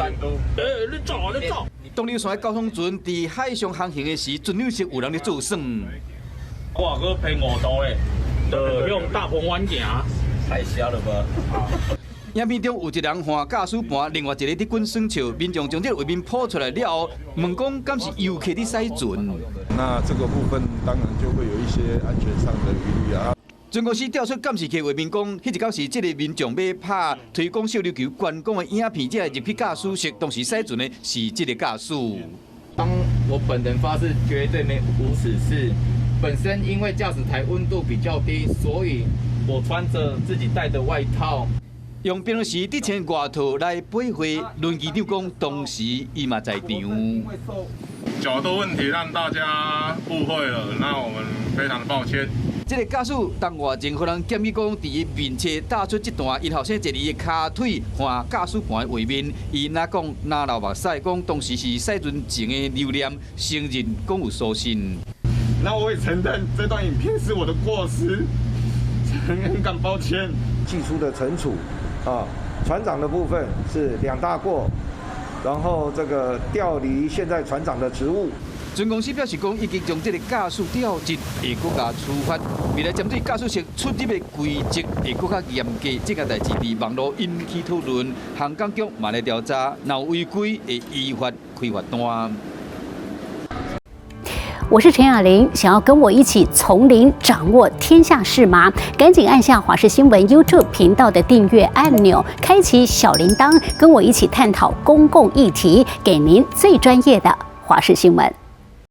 你走，你走。东流线交通船伫海上航行的时，准有时有人咧做算。我搁偏5度诶，用大鹏湾行，太小了吧？影片中有一人换驾驶盘，另外一个伫滚耍笑。民众将这个画面抛出来了后，问讲敢是游客伫驶船？那这个部分当然就会有一些安全上的疑虑啊。船公司调出监视器画面，讲迄一到是这个民众要拍推广小琉球观光的影片，这个入去驾驶室当时驶船的是这个驾驶。当我本人发誓绝对没无此事。本身因为驾驶台温度比较低，所以我穿着自己带的外套。用变时之前外套来背回轮机长讲，当时伊嘛在场。角度问题让大家误会了，那我们非常抱歉。这个驾驶当外前，互人建议讲，伫伊面前打出这段因后生坐伫伊骹腿换驾驶盘的画面，伊哪讲哪流目屎，讲当时是驶船前的留念，承认讲有疏信。那我也承认这段影片是我的过失，很感抱歉。技术的惩处啊，船长的部分是2大过，然后这个调离现在船长的职务。船公司表示讲，已经将这个驾驶调职会搁加处罚，未来针对驾驶室出入的规则会搁较严格。这件代志伫网络引起讨论，航港局嘛来调查，若有违规会依法开罚单。我是陈雅玲，想要跟我一起从零掌握天下事吗？赶紧按下华视新闻 YouTube 频道的订阅按钮，开启小铃铛，跟我一起探讨公共议题，给您最专业的华视新闻。